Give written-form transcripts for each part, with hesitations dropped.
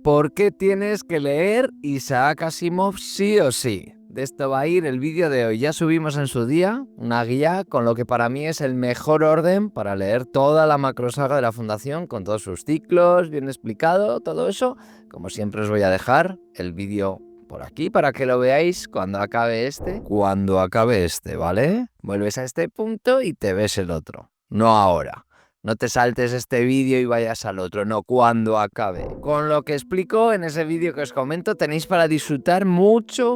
¿Por qué tienes que leer Isaac Asimov sí o sí? De esto va a ir el vídeo de hoy. Ya subimos en su día una guía con lo que para mí es el mejor orden para leer toda la macrosaga de la Fundación, con todos sus ciclos, bien explicado, todo eso. Como siempre os voy a dejar el vídeo por aquí para que lo veáis cuando acabe este. Cuando acabe este, ¿vale? Vuelves a este punto y te ves el otro. No ahora. No te saltes este vídeo y vayas al otro, no, cuando acabe. Con lo que explico en ese vídeo que os comento, tenéis para disfrutar mucho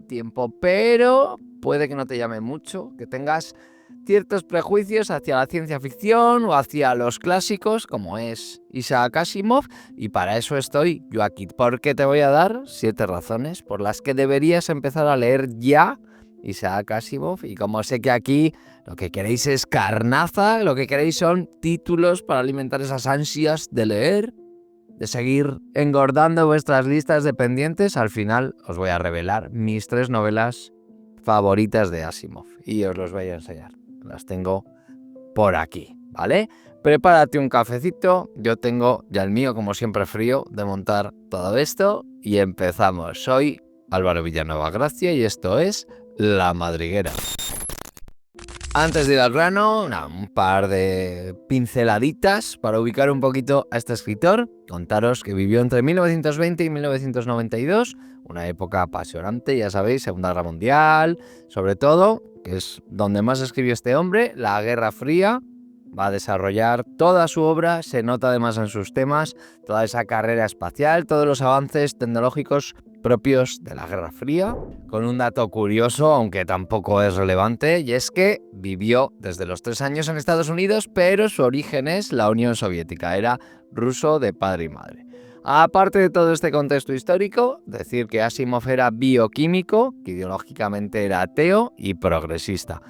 tiempo, pero puede que no te llame mucho, que tengas ciertos prejuicios hacia la ciencia ficción o hacia los clásicos, como es Isaac Asimov, y para eso estoy yo aquí, porque te voy a dar 7 razones por las que deberías empezar a leer ya Isaac Asimov. Y como sé que aquí lo que queréis es carnaza, lo que queréis son títulos para alimentar esas ansias de leer, de seguir engordando vuestras listas de pendientes, al final os voy a revelar mis 3 novelas favoritas de Asimov y os los voy a enseñar. Las tengo por aquí, ¿vale? Prepárate un cafecito, yo tengo ya el mío como siempre frío de montar todo esto y empezamos. Soy Álvaro Villanueva Gracia y esto es La Madriguera. Antes de ir al grano, un par de pinceladitas para ubicar un poquito a este escritor. Contaros que vivió entre 1920 y 1992, una época apasionante, ya sabéis, Segunda Guerra Mundial, sobre todo, que es donde más escribió este hombre, la Guerra Fría. Va a desarrollar toda su obra, se nota además en sus temas, toda esa carrera espacial, todos los avances tecnológicos propios de la Guerra Fría, con un dato curioso, aunque tampoco es relevante, y es que vivió desde los 3 años en Estados Unidos, pero su origen es la Unión Soviética, era ruso de padre y madre. Aparte de todo este contexto histórico, decir que Asimov era bioquímico, que ideológicamente era ateo y progresista.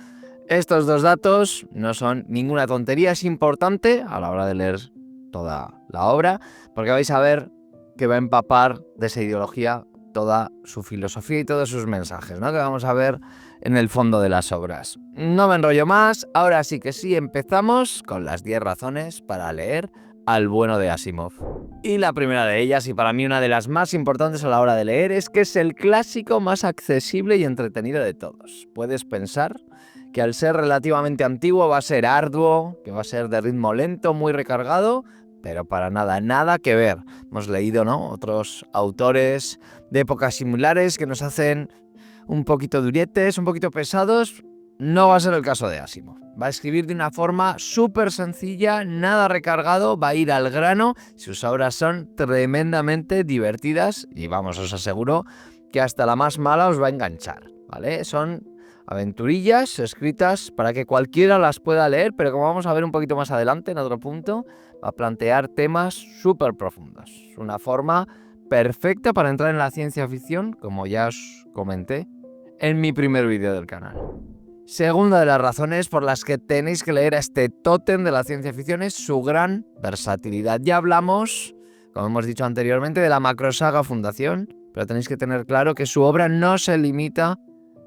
Estos 2 datos no son ninguna tontería, es importante a la hora de leer toda la obra, porque vais a ver que va a empapar de esa ideología toda su filosofía y todos sus mensajes, ¿no? Que vamos a ver en el fondo de las obras. No me enrollo más, ahora sí que sí, empezamos con las 10 razones para leer al bueno de Asimov. Y la primera de ellas, y para mí una de las más importantes a la hora de leer, es que es el clásico más accesible y entretenido de todos. Puedes pensar que al ser relativamente antiguo va a ser arduo, que va a ser de ritmo lento, muy recargado, pero para nada, nada que ver. Hemos leído, ¿no?, otros autores de épocas similares que nos hacen un poquito durietes, un poquito pesados. No va a ser el caso de Asimov. Va a escribir de una forma súper sencilla, nada recargado, va a ir al grano. Sus obras son tremendamente divertidas y vamos, os aseguro que hasta la más mala os va a enganchar, ¿vale? Son aventurillas escritas para que cualquiera las pueda leer, pero como vamos a ver un poquito más adelante, en otro punto, va a plantear temas súper profundos. Una forma perfecta para entrar en la ciencia ficción, como ya os comenté en mi primer vídeo del canal. Segunda de las razones por las que tenéis que leer a este tótem de la ciencia ficción es su gran versatilidad. Ya hablamos, como hemos dicho anteriormente, de la macrosaga Fundación, pero tenéis que tener claro que su obra no se limita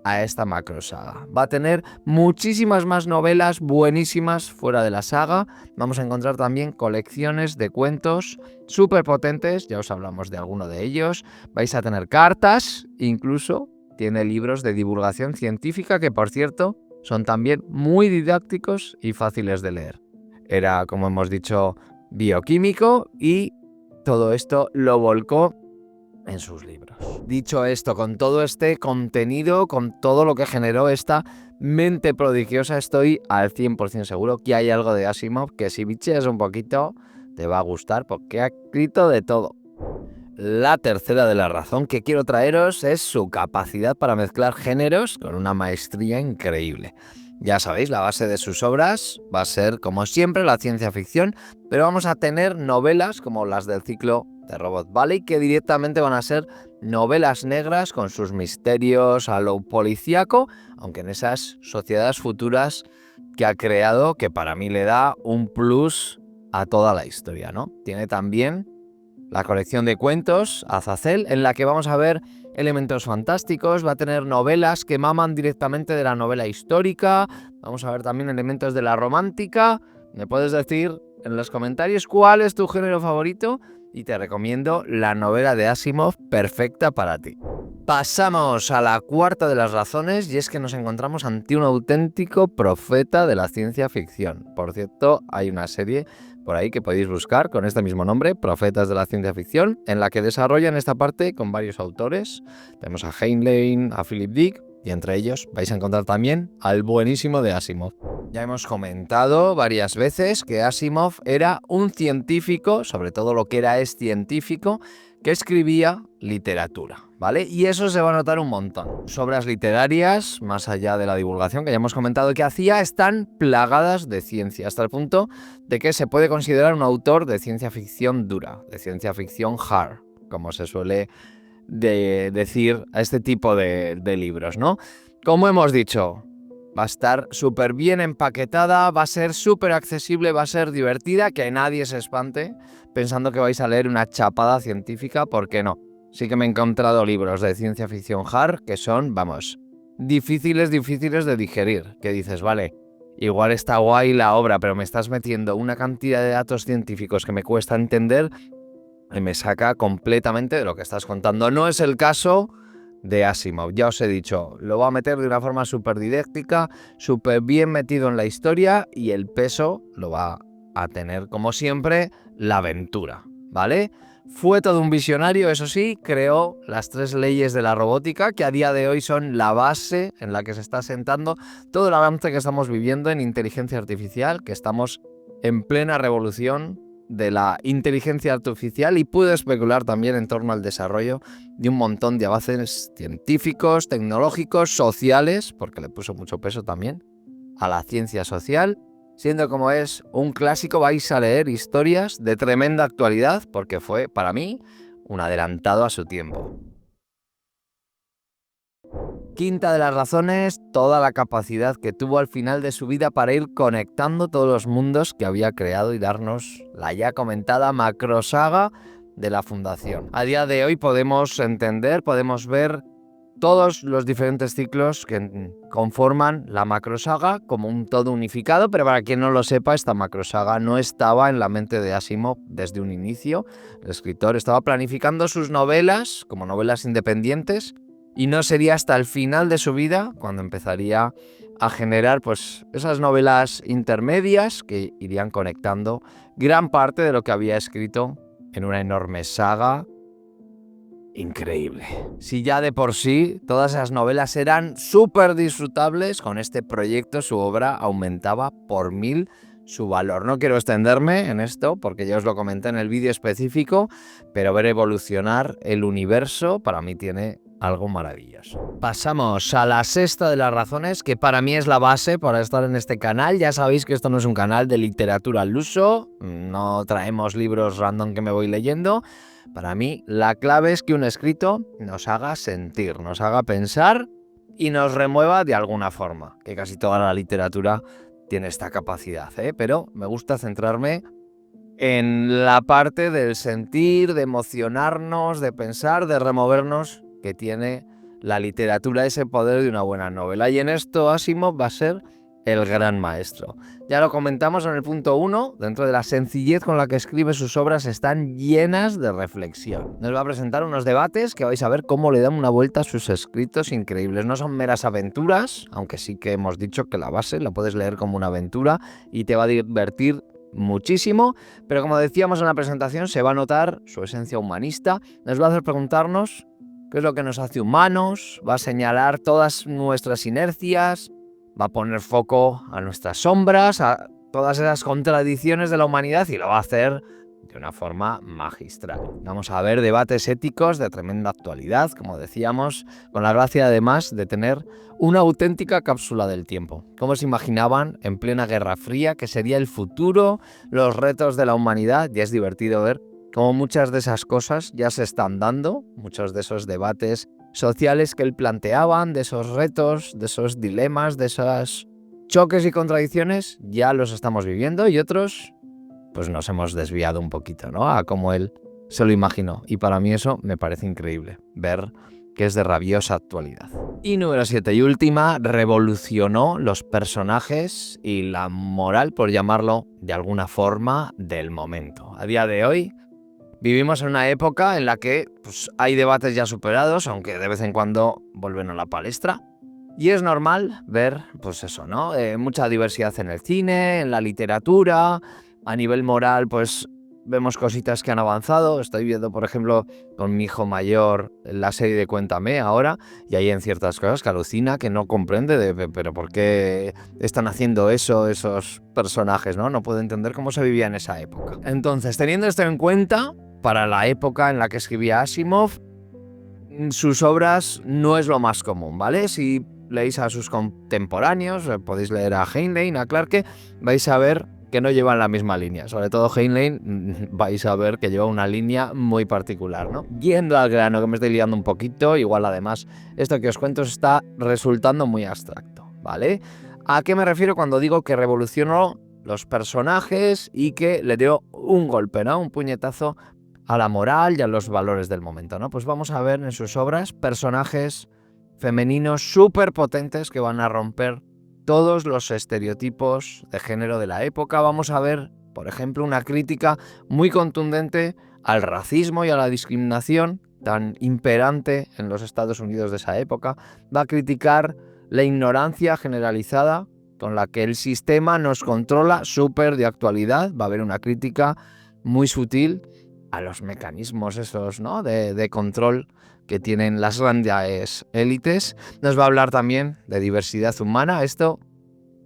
a esta macrosaga. Va a tener muchísimas más novelas buenísimas fuera de la saga. Vamos a encontrar también colecciones de cuentos súper potentes, ya os hablamos de alguno de ellos. Vais a tener cartas, incluso tiene libros de divulgación científica que, por cierto, son también muy didácticos y fáciles de leer. Era, como hemos dicho, bioquímico y todo esto lo volcó en sus libros. Dicho esto, con todo este contenido, con todo lo que generó esta mente prodigiosa, estoy al 100% seguro que hay algo de Asimov que si bicheas un poquito te va a gustar porque ha escrito de todo. La tercera de la razón que quiero traeros es su capacidad para mezclar géneros con una maestría increíble. Ya sabéis, la base de sus obras va a ser, como siempre, la ciencia ficción, pero vamos a tener novelas como las del ciclo de Robot Valley, que directamente van a ser novelas negras con sus misterios a lo policíaco, aunque en esas sociedades futuras que ha creado, que para mí le da un plus a toda la historia, ¿no? Tiene también la colección de cuentos Azazel, en la que vamos a ver elementos fantásticos, va a tener novelas que maman directamente de la novela histórica, vamos a ver también elementos de la romántica. ¿Me puedes decir en los comentarios cuál es tu género favorito? y te recomiendo la novela de Asimov perfecta para ti. Pasamos a la cuarta de las razones y es que nos encontramos ante un auténtico profeta de la ciencia ficción. Por cierto, hay una serie por ahí que podéis buscar con este mismo nombre, Profetas de la Ciencia Ficción, en la que desarrollan esta parte con varios autores. Tenemos a Heinlein, a Philip Dick y entre ellos vais a encontrar también al buenísimo de Asimov. Ya hemos comentado varias veces que Asimov era un científico, sobre todo lo que es científico, que escribía literatura, ¿vale? Y eso se va a notar un montón. Sus obras literarias, más allá de la divulgación que ya hemos comentado que hacía, están plagadas de ciencia, hasta el punto de que se puede considerar un autor de ciencia ficción dura, de ciencia ficción hard, como se suele decir a este tipo de libros, ¿no? Como hemos dicho, va a estar súper bien empaquetada, va a ser súper accesible, va a ser divertida, que nadie se espante pensando que vais a leer una chapada científica, porque no. Sí que me he encontrado libros de ciencia ficción hard que son, vamos, difíciles de digerir. Que dices, vale, igual está guay la obra, pero me estás metiendo una cantidad de datos científicos que me cuesta entender y me saca completamente de lo que estás contando. No es el caso de Asimov, ya os he dicho, lo va a meter de una forma súper didáctica, súper bien metido en la historia y el peso lo va a tener, como siempre, la aventura, ¿vale? Fue todo un visionario, eso sí, creó las 3 leyes de la robótica, que a día de hoy son la base en la que se está sentando todo el avance que estamos viviendo en inteligencia artificial, que estamos en plena revolución de la inteligencia artificial y pude especular también en torno al desarrollo de un montón de avances científicos, tecnológicos, sociales, porque le puso mucho peso también a la ciencia social. Siendo como es un clásico, vais a leer historias de tremenda actualidad porque fue, para mí, un adelantado a su tiempo. Quinta de las razones, toda la capacidad que tuvo al final de su vida para ir conectando todos los mundos que había creado y darnos la ya comentada macrosaga de la Fundación. A día de hoy podemos entender, podemos ver todos los diferentes ciclos que conforman la macrosaga como un todo unificado, pero para quien no lo sepa, esta macrosaga no estaba en la mente de Asimov desde un inicio. El escritor estaba planificando sus novelas como novelas independientes y no sería hasta el final de su vida cuando empezaría a generar pues esas novelas intermedias que irían conectando gran parte de lo que había escrito en una enorme saga increíble. Si ya de por sí todas esas novelas eran súper disfrutables, con este proyecto su obra aumentaba por 1000 su valor. No quiero extenderme en esto porque ya os lo comenté en el vídeo específico, pero ver evolucionar el universo para mí tiene algo maravilloso. Pasamos a la sexta de las razones, que para mí es la base para estar en este canal. Ya sabéis que esto no es un canal de literatura al uso, no traemos libros random que me voy leyendo. Para mí, la clave es que un escrito nos haga sentir, nos haga pensar y nos remueva de alguna forma, que casi toda la literatura tiene esta capacidad, pero me gusta centrarme en la parte del sentir, de emocionarnos, de pensar, de removernos, que tiene la literatura, ese poder de una buena novela. Y en esto Asimov va a ser el gran maestro. Ya lo comentamos en el punto 1, dentro de la sencillez con la que escribe sus obras están llenas de reflexión. Nos va a presentar unos debates que vais a ver cómo le dan una vuelta a sus escritos increíbles. No son meras aventuras, aunque sí que hemos dicho que la base la puedes leer como una aventura y te va a divertir muchísimo, pero como decíamos en la presentación, se va a notar su esencia humanista. Nos va a hacer preguntarnos qué es lo que nos hace humanos, va a señalar todas nuestras inercias, va a poner foco a nuestras sombras, a todas esas contradicciones de la humanidad y lo va a hacer de una forma magistral. Vamos a ver debates éticos de tremenda actualidad, como decíamos, con la gracia además de tener una auténtica cápsula del tiempo. ¿Cómo se imaginaban en plena Guerra Fría que sería el futuro, los retos de la humanidad? Y es divertido ver cómo muchas de esas cosas ya se están dando, muchos de esos debates sociales que él planteaban, de esos retos, de esos dilemas, de esos choques y contradicciones, ya los estamos viviendo y otros pues nos hemos desviado un poquito, ¿no? A cómo él se lo imaginó. Y para mí eso me parece increíble, ver que es de rabiosa actualidad. Y número 7 y última, revolucionó los personajes y la moral, por llamarlo de alguna forma, del momento. A día de hoy, Vivimos en una época en la que pues, hay debates ya superados, aunque de vez en cuando vuelven a la palestra. Y es normal ver, pues eso, ¿no? Mucha diversidad en el cine, en la literatura, a nivel moral, pues vemos cositas que han avanzado. Estoy viendo, por ejemplo, con mi hijo mayor la serie de Cuéntame ahora, y ahí en ciertas cosas que alucina, que no comprende pero ¿por qué están haciendo eso esos personajes, ¿no? No puede entender cómo se vivía en esa época. Entonces, teniendo esto en cuenta, para la época en la que escribía Asimov, sus obras no es lo más común, ¿vale? Si leéis a sus contemporáneos, podéis leer a Heinlein, a Clarke, vais a ver que no llevan la misma línea. Sobre todo Heinlein, vais a ver que lleva una línea muy particular, ¿no? Yendo al grano, que me estoy liando un poquito, igual además esto que os cuento está resultando muy abstracto, ¿vale? ¿A qué me refiero cuando digo que revolucionó los personajes y que le dio un golpe, ¿no? Un puñetazo a la moral y a los valores del momento, ¿no? Pues vamos a ver en sus obras personajes femeninos súper potentes que van a romper todos los estereotipos de género de la época. Vamos a ver, por ejemplo, una crítica muy contundente al racismo y a la discriminación tan imperante en los Estados Unidos de esa época. Va a criticar la ignorancia generalizada con la que el sistema nos controla, súper de actualidad. Va a haber una crítica muy sutil a los mecanismos esos, ¿no? de control que tienen las grandes élites. Nos va a hablar también de diversidad humana. Esto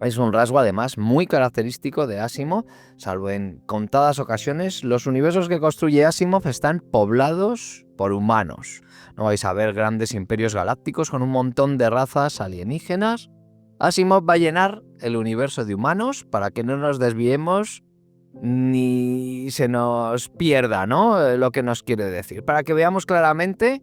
es un rasgo además muy característico de Asimov, salvo en contadas ocasiones. Los universos que construye Asimov están poblados por humanos. No vais a ver grandes imperios galácticos con un montón de razas alienígenas. Asimov va a llenar el universo de humanos para que no nos desviemos ni se nos pierda, ¿no? Lo que nos quiere decir. Para que veamos claramente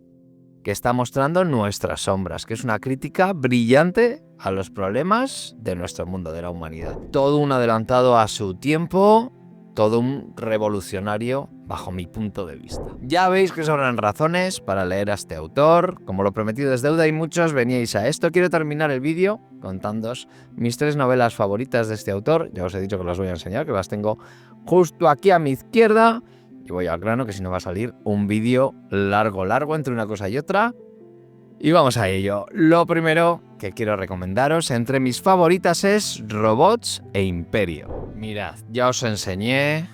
que está mostrando nuestras sombras, que es una crítica brillante a los problemas de nuestro mundo, de la humanidad. Todo un adelantado a su tiempo, todo un revolucionario bajo mi punto de vista. Ya veis que sobran razones para leer a este autor. Como lo prometido es deuda y muchos veníais a esto. Quiero terminar el vídeo contándoos mis 3 novelas favoritas de este autor. Ya os he dicho que las voy a enseñar, que las tengo justo aquí a mi izquierda. Y voy al grano, que si no va a salir un vídeo largo entre una cosa y otra. Y vamos a ello. Lo primero que quiero recomendaros entre mis favoritas es Robots e Imperio. Mirad, ya os enseñé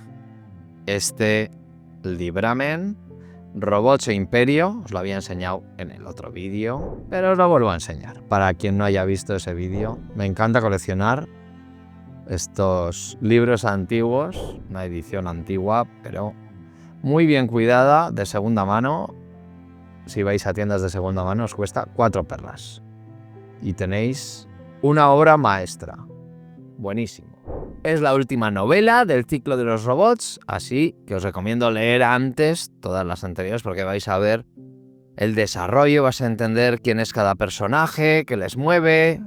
este libramen, Robots e Imperio. Os lo había enseñado en el otro vídeo, pero os lo vuelvo a enseñar. Para quien no haya visto ese vídeo, me encanta coleccionar estos libros antiguos, una edición antigua, pero muy bien cuidada, de segunda mano. Si vais a tiendas de segunda mano os cuesta 4 perlas. Y tenéis una obra maestra. Buenísimo. Es la última novela del ciclo de los robots, así que os recomiendo leer antes todas las anteriores porque vais a ver el desarrollo, vas a entender quién es cada personaje, qué les mueve,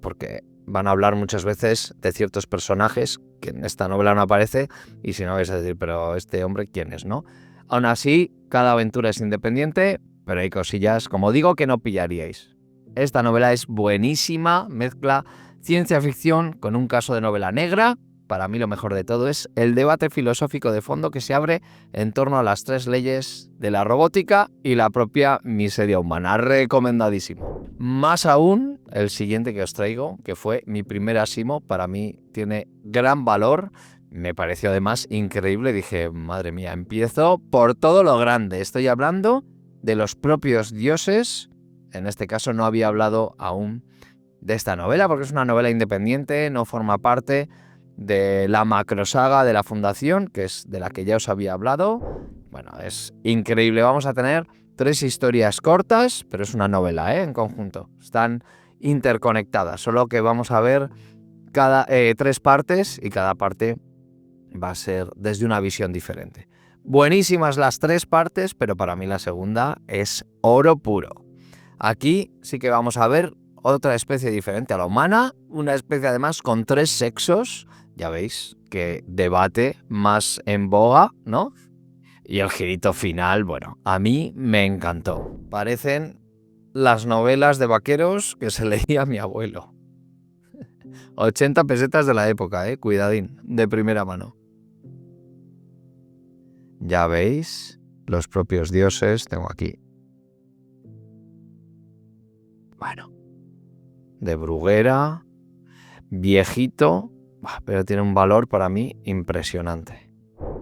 porque van a hablar muchas veces de ciertos personajes que en esta novela no aparece, y si no vais a decir, pero este hombre, ¿quién es, no? Aún así, cada aventura es independiente, pero hay cosillas, como digo, que no pillaríais. Esta novela es buenísima, mezcla ciencia ficción con un caso de novela negra. Para mí lo mejor de todo es el debate filosófico de fondo que se abre en torno a las 3 leyes de la robótica y la propia miseria humana. Recomendadísimo. Más aún, el siguiente que os traigo, que fue mi primer Asimov, para mí tiene gran valor. Me pareció además increíble. Dije, madre mía, empiezo por todo lo grande. Estoy hablando de los propios dioses. En este caso no había hablado aún de esta novela porque es una novela independiente, no forma parte de la macrosaga de la Fundación, que es de la que ya os había hablado. Bueno, es increíble. Vamos a tener 3 historias cortas, pero es una novela, en conjunto. Están interconectadas, solo que vamos a ver 3 partes y cada parte va a ser desde una visión diferente. Buenísimas las 3 partes, pero para mí la segunda es oro puro. Aquí sí que vamos a ver otra especie diferente a la humana, una especie además con 3 sexos. Ya veis que debate más en boga, ¿no? Y el girito final, bueno, a mí me encantó. Parecen las novelas de vaqueros que se leía mi abuelo. 80 pesetas de la época, cuidadín, de primera mano. Ya veis los propios dioses. Tengo aquí, bueno, de Bruguera, viejito, pero tiene un valor para mí impresionante.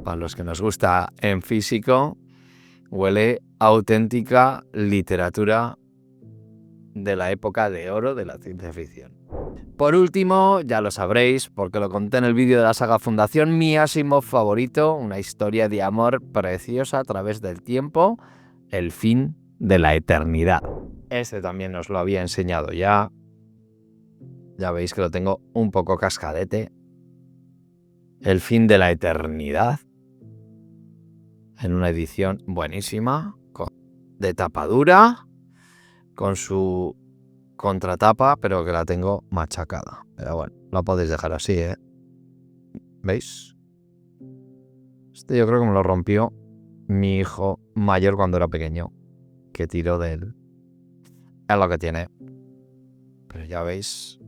Para los que nos gusta en físico, huele a auténtica literatura de la época de oro de la ciencia ficción. Por último, ya lo sabréis, porque lo conté en el vídeo de la saga Fundación, mi Asimov favorito, una historia de amor preciosa a través del tiempo, el fin de la eternidad. Este también os lo había enseñado ya. Ya veis que lo tengo un poco cascadete. El fin de la eternidad. En una edición buenísima, de tapa dura, con su contratapa, pero que la tengo machacada. Pero bueno, la podéis dejar así, ¿eh? ¿Veis? Este yo creo que me lo rompió mi hijo mayor cuando era pequeño, que tiró de él. Es lo que tiene. Pero ya veis,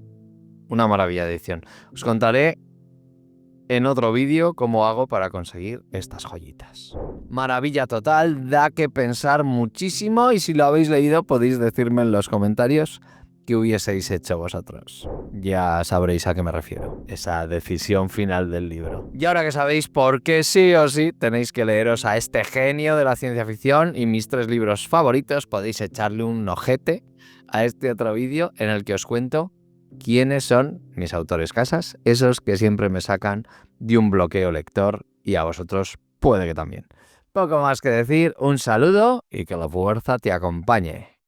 una maravilla de edición. Os contaré en otro vídeo cómo hago para conseguir estas joyitas. Maravilla total, da que pensar muchísimo, y si lo habéis leído podéis decirme en los comentarios qué hubieseis hecho vosotros. Ya sabréis a qué me refiero, esa decisión final del libro. Y ahora que sabéis por qué sí o sí tenéis que leeros a este genio de la ciencia ficción y mis 3 libros favoritos, podéis echarle un ojete a este otro vídeo en el que os cuento quiénes son mis autores casas, esos que siempre me sacan de un bloqueo lector, y a vosotros puede que también. Poco más que decir, un saludo y que la fuerza te acompañe.